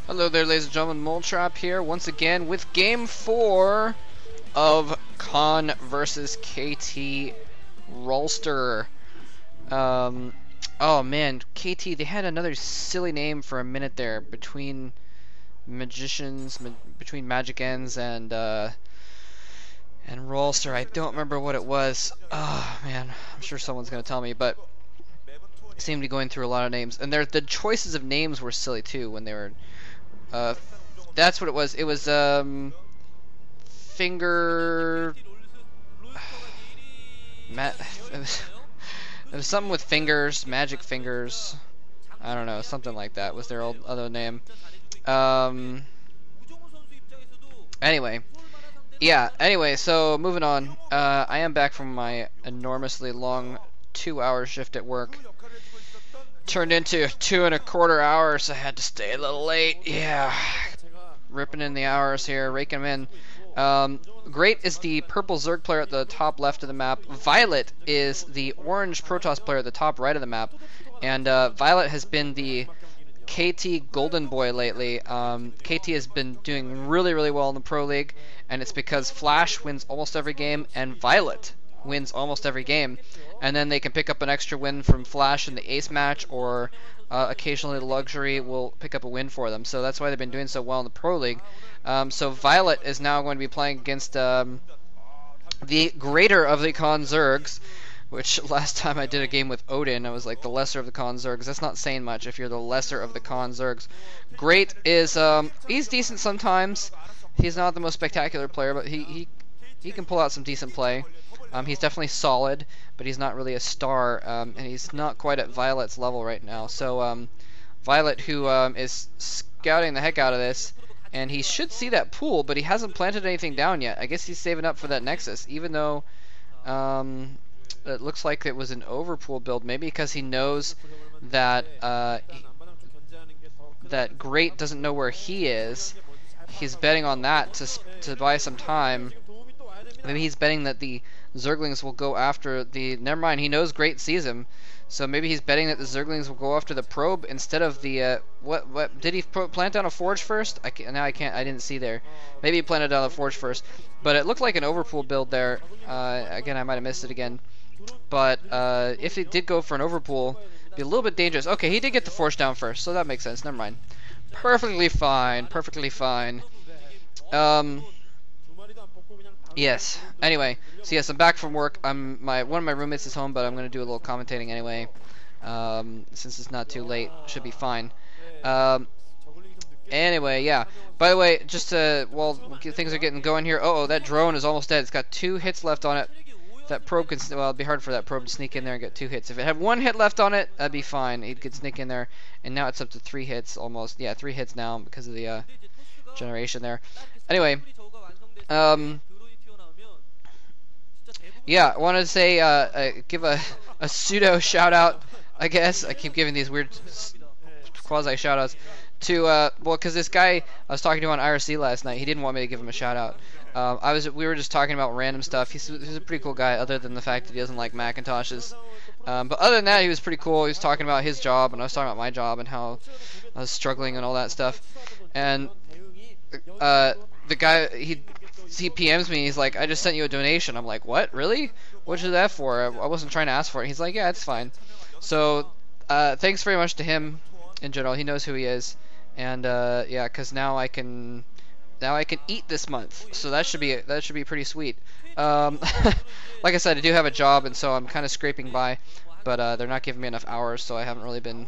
Hello there, ladies and gentlemen. Moletrap here once again with Game 4 of Khan versus KT Rolster. Oh man, KT, they had another silly name for a minute there between magicians, between Magic Ends and Rolster. I don't remember what it was. Oh man, I'm sure someone's gonna tell me, but they seem to be going through a lot of names, and the choices of names were silly too when they were. That's what it was. It was finger. It was something with fingers, magic fingers. I don't know, something like that was their old other name. Anyway, yeah. Anyway, so moving on. I am back from my enormously long 2-hour shift at work. Turned into 2¼ hours. I had to stay a little late. Yeah, ripping in the hours here, raking them in. Great is the purple Zerg player at the top left of the map. Violet is the orange Protoss player at the top right of the map. And Violet has been the KT Golden Boy lately. KT has been doing really, really well in the Pro League, and it's because Flash wins almost every game and Violet wins almost every game. And then they can pick up an extra win from Flash in the Ace match, or occasionally the Luxury will pick up a win for them. So that's why they've been doing so well in the Pro League. So Violet is now going to be playing against the greater of the Khan Zergs, which last time I did a game with Odin, I was like the lesser of the Khan Zergs. That's not saying much if you're the lesser of the Khan Zergs. Great is, he's decent sometimes. He's not the most spectacular player, but he can pull out some decent play. He's definitely solid, but he's not really a star, and he's not quite at Violet's level right now. So Violet, who is scouting the heck out of this, and he should see that pool, but he hasn't planted anything down yet. I guess he's saving up for that Nexus, even though it looks like it was an overpool build, maybe because he knows that that Great doesn't know where he is. He's betting on that to buy some time. Maybe he's betting that the Zerglings will go after the... Never mind, he knows Great sees him. So maybe he's betting that the Zerglings will go after the probe instead of the... What did he plant down a forge first? I didn't see there. Maybe he planted down a forge first. But it looked like an overpool build there. Again, I might have missed it again. But if it did go for an overpool, it'd be a little bit dangerous. Okay, he did get the forge down first, so that makes sense. Never mind. Perfectly fine. Perfectly fine. Yes. Anyway, so yes, I'm back from work. One of my roommates is home, but I'm gonna do a little commentating anyway. Since it's not too late, should be fine. Anyway, yeah. By the way, just while things are getting going here. Oh, that drone is almost dead. It's got 2 hits left on it. That probe can. Well, it'd be hard for that probe to sneak in there and get 2 hits. If it had 1 hit left on it, that'd be fine. He could sneak in there, and now it's up to 3 hits almost. Yeah, 3 hits now because of the generation there. Anyway, yeah, I wanted to say, give a pseudo shout out, I guess. I keep giving these weird quasi shout outs to, well, because this guy I was talking to on IRC last night, he didn't want me to give him a shout out. We were just talking about random stuff. He's a pretty cool guy, other than the fact that he doesn't like Macintoshes. But other than that, he was pretty cool. He was talking about his job, and I was talking about my job and how I was struggling and all that stuff. And the guy, he PMs me, he's like, I just sent you a donation. I'm like, what? Really? What'd you do that for? I wasn't trying to ask for it. He's like, yeah, it's fine. So, thanks very much to him in general. He knows who he is. And, yeah, because now I can eat this month. So that should be pretty sweet. Like I said, I do have a job, and so I'm kind of scraping by. But, they're not giving me enough hours, so I haven't really been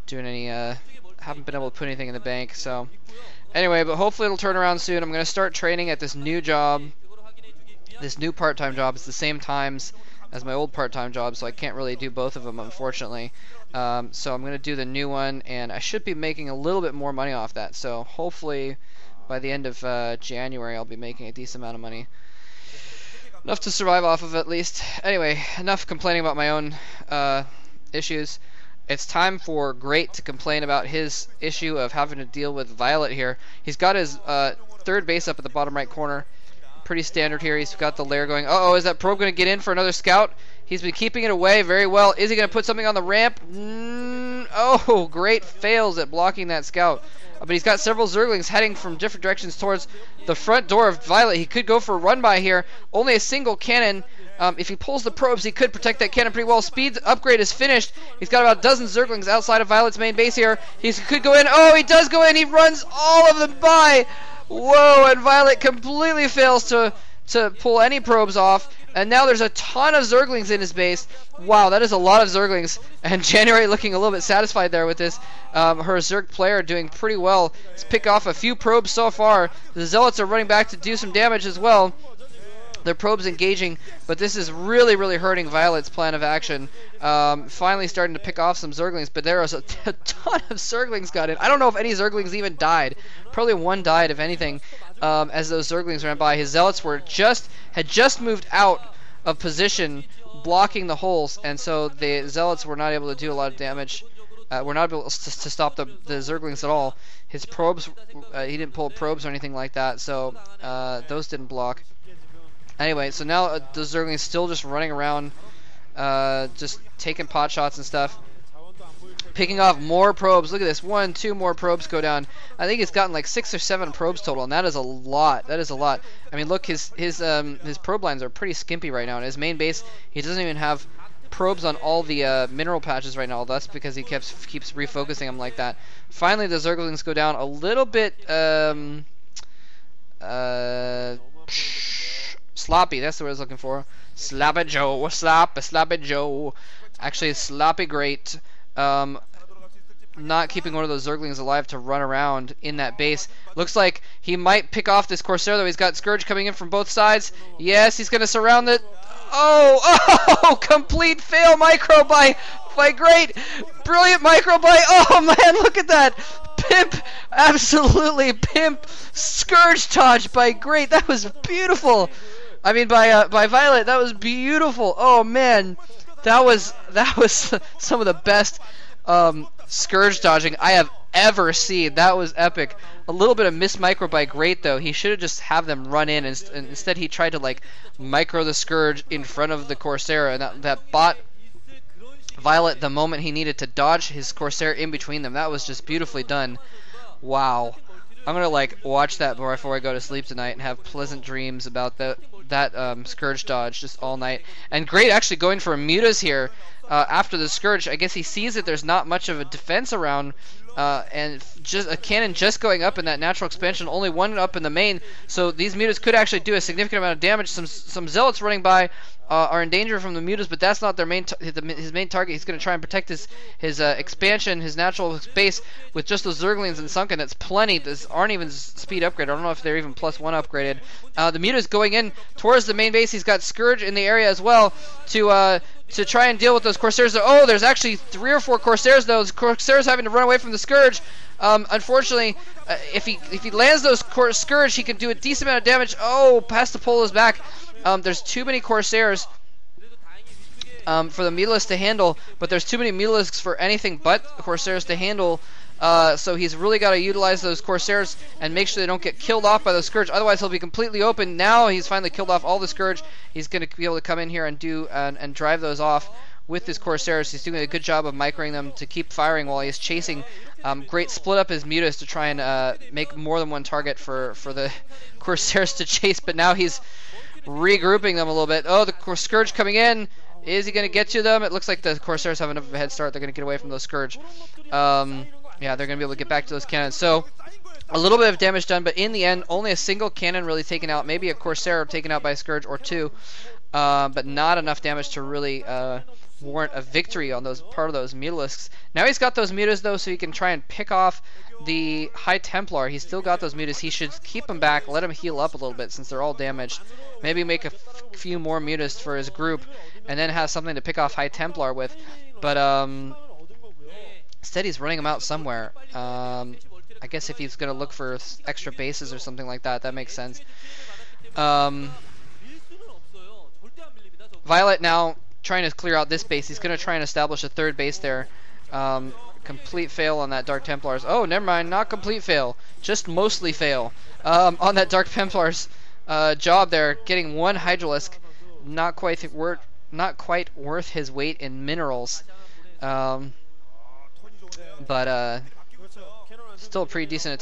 doing any, haven't been able to put anything in the bank, so... Anyway, but hopefully it'll turn around soon. I'm going to start training at this new job, this new part-time job. It's the same times as my old part-time job, so I can't really do both of them, unfortunately. So I'm going to do the new one, and I should be making a little bit more money off that. So hopefully by the end of January I'll be making a decent amount of money. Enough to survive off of, at least. Anyway, enough complaining about my own issues. It's time for Great to complain about his issue of having to deal with Violet here. He's got his 3rd base up at the bottom right corner. Pretty standard here. He's got the lair going. Uh-oh, is that probe going to get in for another scout? He's been keeping it away very well. Is he going to put something on the ramp? Oh, Great fails at blocking that scout. but he's got several Zerglings heading from different directions towards the front door of Violet. He could go for a run by here. Only a single cannon. If he pulls the probes, he could protect that cannon pretty well. Speed upgrade is finished. He's got about a dozen Zerglings outside of Violet's main base here. He could go in. Oh, he does go in. He runs all of them by. Whoa, and Violet completely fails to pull any probes off. And now there's a ton of Zerglings in his base. Wow, that is a lot of Zerglings. And January looking a little bit satisfied there with this. Her Zerg player doing pretty well. He's picked off a few probes so far. The Zealots are running back to do some damage as well. Their probes engaging, but this is really, really hurting Violet's plan of action. Finally starting to pick off some Zerglings, but there was a ton of Zerglings got in. I don't know if any Zerglings even died. Probably one died, if anything, as those Zerglings ran by. His Zealots had just moved out of position, blocking the holes, and so the Zealots were not able to do a lot of damage. Were not able to stop the Zerglings at all. His probes, he didn't pull probes or anything like that, so those didn't block. Anyway, so now the Zerglings still just running around, just taking pot shots and stuff. Picking off more probes. Look at this. 1, 2 more probes go down. I think it's gotten like 6 or 7 probes total, and that is a lot. That is a lot. I mean, look, his probe lines are pretty skimpy right now. In his main base, he doesn't even have probes on all the mineral patches right now. That's because he keeps refocusing them like that. Finally, the Zerglings go down a little bit sloppy. That's the word I was looking for. Sloppy Joe. Sloppy Joe. Actually, sloppy great. Not keeping one of those Zerglings alive to run around in that base. Looks like he might pick off this Corsair, though. He's got Scourge coming in from both sides. Yes, he's going to surround it. Oh, complete fail micro by Great. Brilliant micro by, oh man, look at that. Pimp, absolutely pimp Scourge dodge by Great. That was beautiful. I mean, by Violet, that was beautiful. Oh man, that was some of the best Scourge dodging I have ever seen. That was epic. A little bit of missed micro by Great, though. He should have just have them run in, and instead he tried to like micro the Scourge in front of the Corsair, and that bought Violet the moment he needed to dodge his Corsair in between them. That was just beautifully done. Wow. I'm gonna like watch that before I go to sleep tonight and have pleasant dreams about that Scourge dodge just all night. And Great actually going for a Mutas here after the Scourge. I guess he sees that there's not much of a defense around, and just a cannon just going up in that natural expansion, only one up in the main. So these Mutas could actually do a significant amount of damage. Some Zealots running by are in danger from the Mutas, but that's not their main his main target. He's going to try and protect his expansion, his natural space with just those Zerglings and Sunken. That's plenty. These aren't even speed upgraded. I don't know if they're even +1 upgraded. The Mutas going in towards the main base. He's got Scourge in the area as well to try and deal with those Corsairs. Oh, there's actually 3 or 4 Corsairs, though. Those Corsairs having to run away from the Scourge. Unfortunately, if he lands those Scourge, he can do a decent amount of damage. Oh, past the pole is back. There's too many Corsairs for the Mutalisks to handle, but there's too many Mutalisks for anything but Corsairs to handle. So he's really got to utilize those Corsairs and make sure they don't get killed off by the Scourge. Otherwise, he'll be completely open. Now he's finally killed off all the Scourge. He's going to be able to come in here and do and drive those off with his Corsairs. He's doing a good job of microing them to keep firing while he's chasing. Great split up his Mutas to try and make more than one target for the Corsairs to chase. But now he's regrouping them a little bit. Oh, the Scourge coming in. Is he going to get to them? It looks like the Corsairs have enough of a head start. They're going to get away from those Scourge. Yeah, they're going to be able to get back to those cannons. So, a little bit of damage done, but in the end, only a single cannon really taken out. Maybe a Corsair taken out by a Scourge or 2, but not enough damage to really warrant a victory on part of those Mutalisks. Now he's got those Mutas, though, so he can try and pick off the High Templar. He's still got those Mutas. He should keep them back, let them heal up a little bit since they're all damaged. Maybe make a few more Mutas for his group, and then have something to pick off High Templar with. But instead he's running them out somewhere. I guess if he's going to look for extra bases or something like that, that makes sense. Violet now trying to clear out this base. He's going to try and establish a 3rd base there. Complete fail on that Dark Templars. Oh, never mind. Not complete fail. Just mostly fail on that Dark Templars job there. Getting 1 Hydralisk. Not quite worth his weight in minerals. But Still a pretty decent attack.